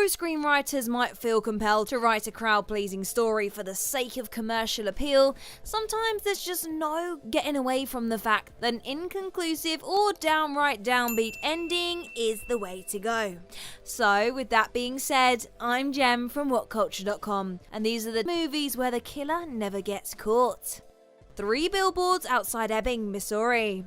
Though screenwriters might feel compelled to write a crowd-pleasing story for the sake of commercial appeal, sometimes there's just no getting away from the fact that an inconclusive or downright downbeat ending is the way to go. So, with that being said, I'm Jem from WhatCulture.com, and these are the movies where the killer never gets caught. 3 billboards outside Ebbing, Missouri.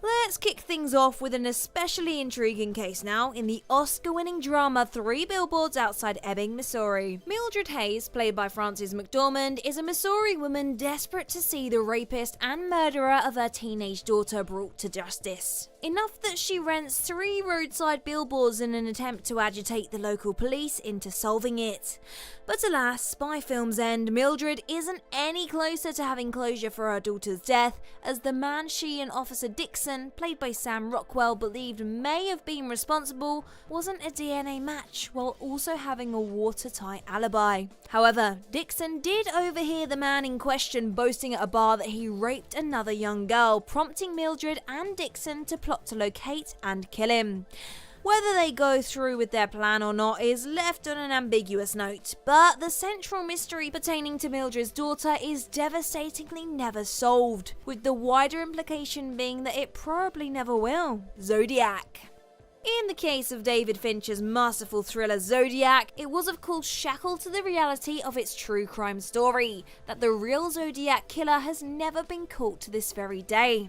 Let's kick things off with an especially intriguing case now in the Oscar-winning drama 3 Billboards Outside Ebbing, Missouri. Mildred Hayes, played by Frances McDormand, is a Missouri woman desperate to see the rapist and murderer of her teenage daughter brought to justice. Enough that she rents 3 roadside billboards in an attempt to agitate the local police into solving it. But alas, by film's end, Mildred isn't any closer to having closure for her daughter's death, as the man she and Officer Dixon, played by Sam Rockwell, believed may have been responsible wasn't a DNA match, while also having a watertight alibi. However, Dixon did overhear the man in question boasting at a bar that he raped another young girl, prompting Mildred and Dixon to plot to locate and kill him. Whether they go through with their plan or not is left on an ambiguous note, but the central mystery pertaining to Mildred's daughter is devastatingly never solved, with the wider implication being that it probably never will. Zodiac. In the case of David Fincher's masterful thriller Zodiac, it was of course shackled to the reality of its true crime story, that the real Zodiac killer has never been caught to this very day.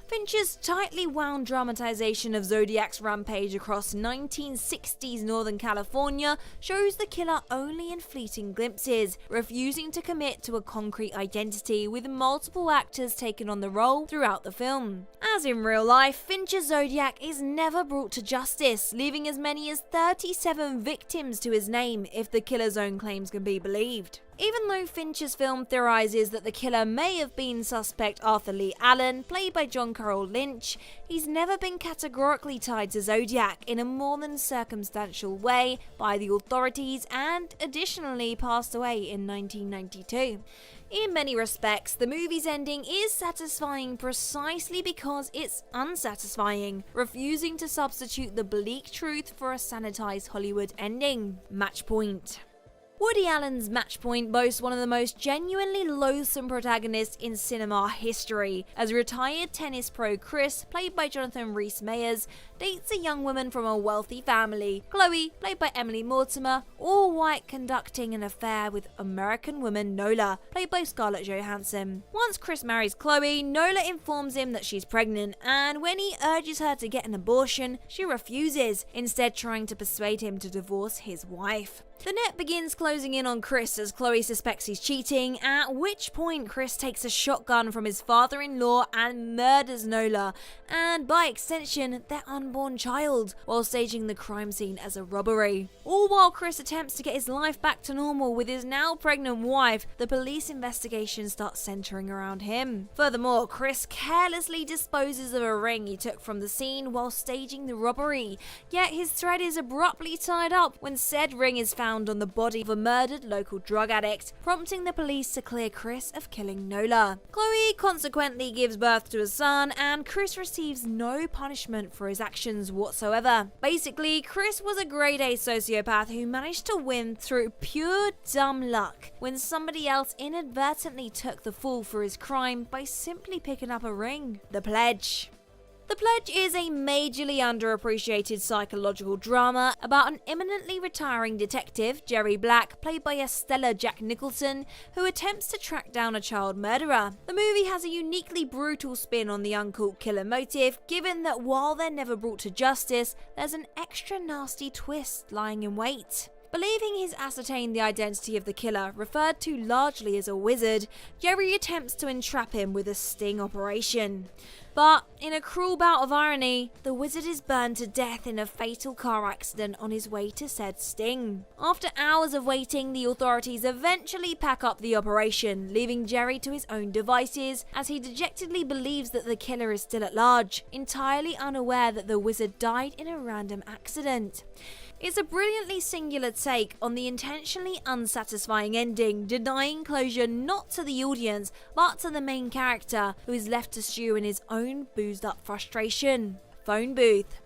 Fincher's tightly wound dramatization of Zodiac's rampage across 1960s Northern California shows the killer only in fleeting glimpses, refusing to commit to a concrete identity, with multiple actors taking on the role throughout the film. As in real life, Fincher's Zodiac is never brought to justice, leaving as many as 37 victims to his name if the killer's own claims can be believed. Even though Fincher's film theorizes that the killer may have been suspect Arthur Lee Allen, played by John Carroll Lynch, he's never been categorically tied to Zodiac in a more than circumstantial way by the authorities, and additionally passed away in 1992. In many respects, the movie's ending is satisfying precisely because it's unsatisfying, refusing to substitute the bleak truth for a sanitized Hollywood ending. Match point. Woody Allen's Match Point boasts one of the most genuinely loathsome protagonists in cinema history, as retired tennis pro Chris, played by Jonathan Rhys-Meyers, dates a young woman from a wealthy family, Chloe, played by Emily Mortimer, all white, conducting an affair with American woman Nola, played by Scarlett Johansson. Once Chris marries Chloe, Nola informs him that she's pregnant, and when he urges her to get an abortion, she refuses, instead trying to persuade him to divorce his wife. The net begins closing in on Chris as Chloe suspects he's cheating, at which point Chris takes a shotgun from his father-in-law and murders Nola, and by extension their unborn child, while staging the crime scene as a robbery. All while Chris attempts to get his life back to normal with his now pregnant wife, the police investigation starts centering around him. Furthermore, Chris carelessly disposes of a ring he took from the scene while staging the robbery, yet his thread is abruptly tied up when said ring is found on the body of a murdered local drug addict, prompting the police to clear Chris of killing Nola. Chloe consequently gives birth to a son, and Chris receives no punishment for his actions whatsoever. Basically, Chris was a grade A sociopath who managed to win through pure dumb luck when somebody else inadvertently took the fall for his crime by simply picking up a ring. The Pledge. The Pledge is a majorly underappreciated psychological drama about an imminently retiring detective, Jerry Black, played by a stellar Jack Nicholson, who attempts to track down a child murderer. The movie has a uniquely brutal spin on the uncaught killer motive, given that while they're never brought to justice, there's an extra nasty twist lying in wait. Believing he's ascertained the identity of the killer, referred to largely as a wizard, Jerry attempts to entrap him with a sting operation. But, in a cruel bout of irony, the wizard is burned to death in a fatal car accident on his way to said sting. After hours of waiting, the authorities eventually pack up the operation, leaving Jerry to his own devices as he dejectedly believes that the killer is still at large, entirely unaware that the wizard died in a random accident. It's a brilliantly singular take on the intentionally unsatisfying ending, denying closure not to the audience, but to the main character, who is left to stew in his own boozed up frustration. Phone booth.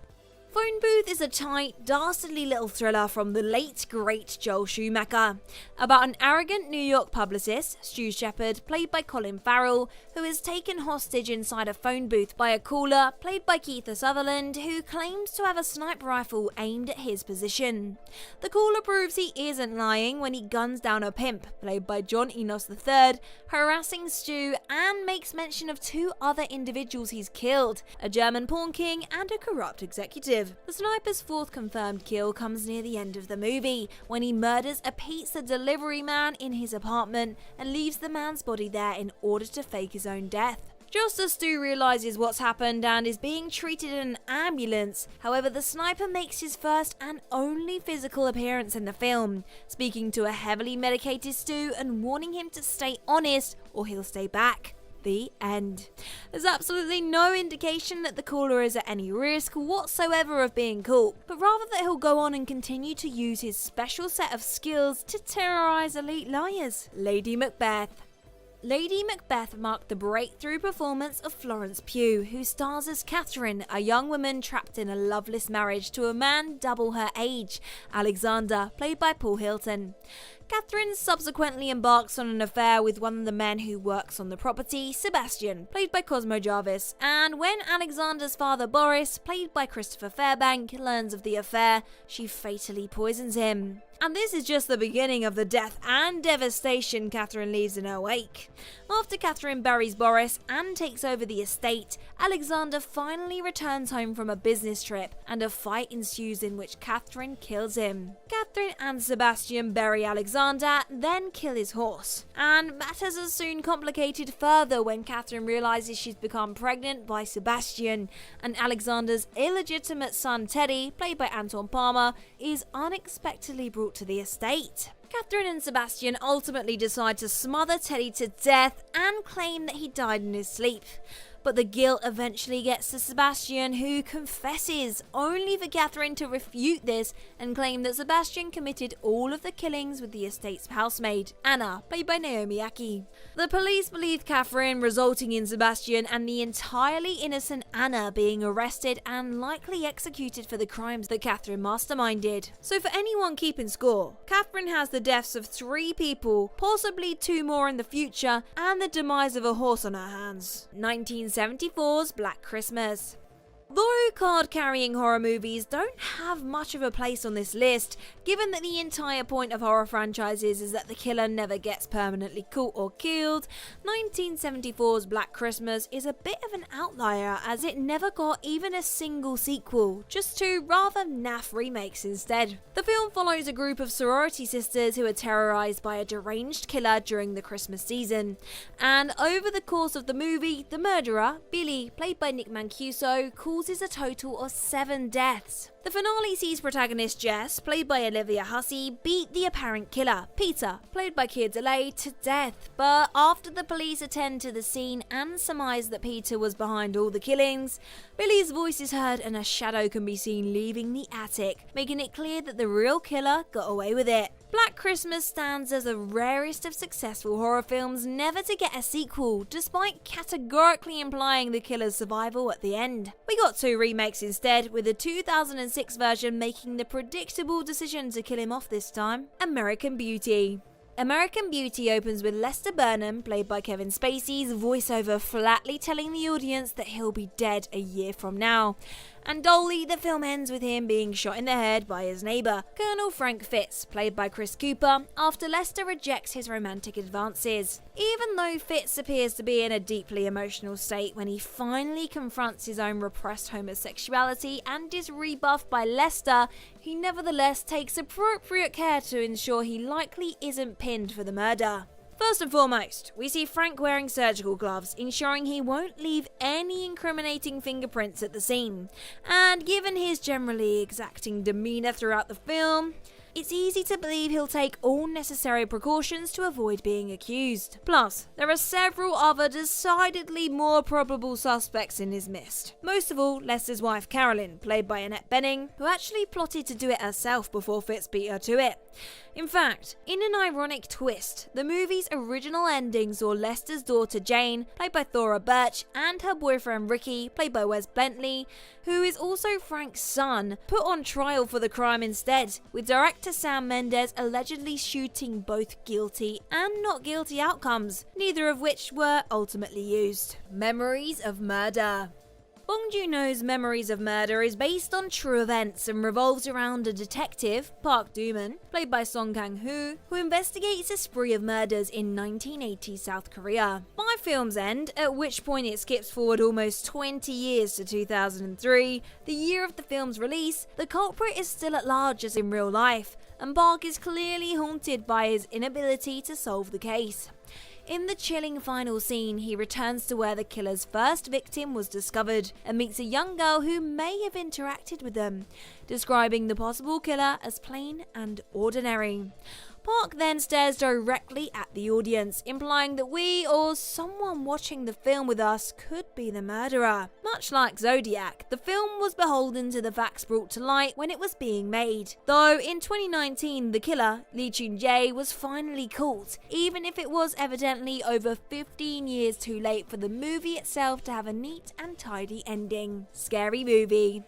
Phone Booth is a tight, dastardly little thriller from the late great Joel Schumacher about an arrogant New York publicist, Stu Shepard, played by Colin Farrell, who is taken hostage inside a phone booth by a caller, played by Kiefer Sutherland, who claims to have a sniper rifle aimed at his position. The caller proves he isn't lying when he guns down a pimp, played by John Enos III, harassing Stu, and makes mention of two other individuals he's killed, a German porn king and a corrupt executive. The sniper's fourth confirmed kill comes near the end of the movie, when he murders a pizza delivery man in his apartment and leaves the man's body there in order to fake his own death. Just as Stu realises what's happened and is being treated in an ambulance, however, the sniper makes his first and only physical appearance in the film, speaking to a heavily medicated Stu and warning him to stay honest or he'll stay back. The end. There's absolutely no indication that the caller is at any risk whatsoever of being caught, but rather that he'll go on and continue to use his special set of skills to terrorise elite liars. Lady Macbeth. Lady Macbeth marked the breakthrough performance of Florence Pugh, who stars as Catherine, a young woman trapped in a loveless marriage to a man double her age, Alexander, played by Paul Hilton. Catherine subsequently embarks on an affair with one of the men who works on the property, Sebastian, played by Cosmo Jarvis, and when Alexander's father Boris, played by Christopher Fairbank, learns of the affair, she fatally poisons him. And this is just the beginning of the death and devastation Catherine leaves in her wake. After Catherine buries Boris and takes over the estate, Alexander finally returns home from a business trip, and a fight ensues in which Catherine kills him. Catherine and Sebastian bury Alexander, then kill his horse. And matters are soon complicated further when Catherine realises she's become pregnant by Sebastian, and Alexander's illegitimate son Teddy, played by Anton Palmer, is unexpectedly brought to the estate. Catherine and Sebastian ultimately decide to smother Teddy to death and claim that he died in his sleep. But the guilt eventually gets to Sebastian, who confesses, only for Catherine to refute this and claim that Sebastian committed all of the killings with the estate's housemaid, Anna, played by Naomi Ackie. The police believe Catherine, resulting in Sebastian and the entirely innocent Anna being arrested and likely executed for the crimes that Catherine masterminded. So for anyone keeping score, Catherine has the deaths of 3 people, possibly 2 more in the future, and the demise of a horse on her hands. 1974's Black Christmas. Though card-carrying horror movies don't have much of a place on this list, given that the entire point of horror franchises is that the killer never gets permanently caught or killed, 1974's Black Christmas is a bit of an outlier, as it never got even a single sequel, just 2 rather naff remakes instead. The film follows a group of sorority sisters who are terrorised by a deranged killer during the Christmas season, and over the course of the movie, the murderer, Billy, played by Nick Mancuso, causes a total of 7 deaths. The finale sees protagonist Jess, played by Olivia Hussey, beat the apparent killer, Peter, played by Keir Dullea, to death, but after the police attend to the scene and surmise that Peter was behind all the killings, Billy's voice is heard and a shadow can be seen leaving the attic, making it clear that the real killer got away with it. Black Christmas stands as the rarest of successful horror films never to get a sequel, despite categorically implying the killer's survival at the end. We got 2 remakes instead, with the 2006 version making the predictable decision to kill him off this time. American Beauty. American Beauty opens with Lester Burnham, played by Kevin Spacey's voiceover flatly telling the audience that he'll be dead a year from now. And dully, the film ends with him being shot in the head by his neighbour, Colonel Frank Fitz, played by Chris Cooper, after Lester rejects his romantic advances. Even though Fitz appears to be in a deeply emotional state when he finally confronts his own repressed homosexuality and is rebuffed by Lester, he nevertheless takes appropriate care to ensure he likely isn't pinned for the murder. First and foremost, we see Frank wearing surgical gloves, ensuring he won't leave any incriminating fingerprints at the scene. And given his generally exacting demeanour throughout the film, it's easy to believe he'll take all necessary precautions to avoid being accused. Plus, there are several other decidedly more probable suspects in his midst. Most of all, Lester's wife Carolyn, played by Annette Bening, who actually plotted to do it herself before Fitz beat her to it. In fact, in an ironic twist, the movie's original ending saw Lester's daughter Jane, played by Thora Birch, and her boyfriend Ricky, played by Wes Bentley, who is also Frank's son, put on trial for the crime instead, with director Sam Mendes allegedly shooting both guilty and not guilty outcomes, neither of which were ultimately used. Memories of Murder. Bong Joon-ho's Memories of Murder is based on true events and revolves around a detective, Park Do-man, played by Song Kang-ho, who investigates a spree of murders in 1980 South Korea. By film's end, at which point it skips forward almost 20 years to 2003, the year of the film's release, the culprit is still at large as in real life, and Park is clearly haunted by his inability to solve the case. In the chilling final scene, he returns to where the killer's first victim was discovered and meets a young girl who may have interacted with them, describing the possible killer as plain and ordinary. Park then stares directly at the audience, implying that we or someone watching the film with us could be the murderer. Much like Zodiac, the film was beholden to the facts brought to light when it was being made. Though in 2019, the killer, Lee Chun-jae, was finally caught, even if it was evidently over 15 years too late for the movie itself to have a neat and tidy ending. Scary movie.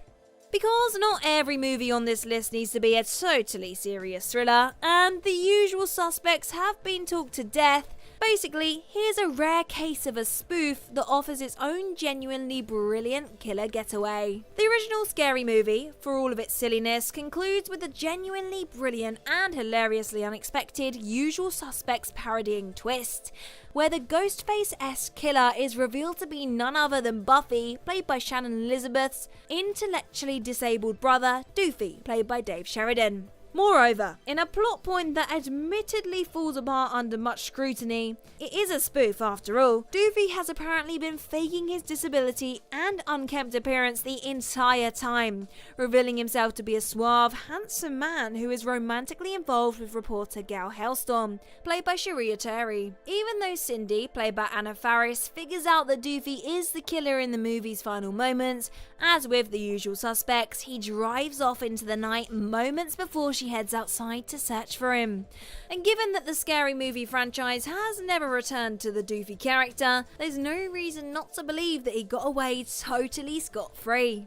Because not every movie on this list needs to be a totally serious thriller, and the usual suspects have been talked to death, basically, here's a rare case of a spoof that offers its own genuinely brilliant killer getaway. The original Scary Movie, for all of its silliness, concludes with a genuinely brilliant and hilariously unexpected Usual Suspects parodying twist, where the Ghostface-esque killer is revealed to be none other than Buffy, played by Shannon Elizabeth's intellectually disabled brother, Doofy, played by Dave Sheridan. Moreover, in a plot point that admittedly falls apart under much scrutiny, it is a spoof after all. Doofy has apparently been faking his disability and unkempt appearance the entire time, revealing himself to be a suave, handsome man who is romantically involved with reporter Gal Hellstorm, played by Sharia Terry. Even though Cindy, played by Anna Faris, figures out that Doofy is the killer in the movie's final moments, as with the Usual Suspects, he drives off into the night moments before she heads outside to search for him. And given that the Scary Movie franchise has never returned to the Doofy character, there's no reason not to believe that he got away totally scot-free.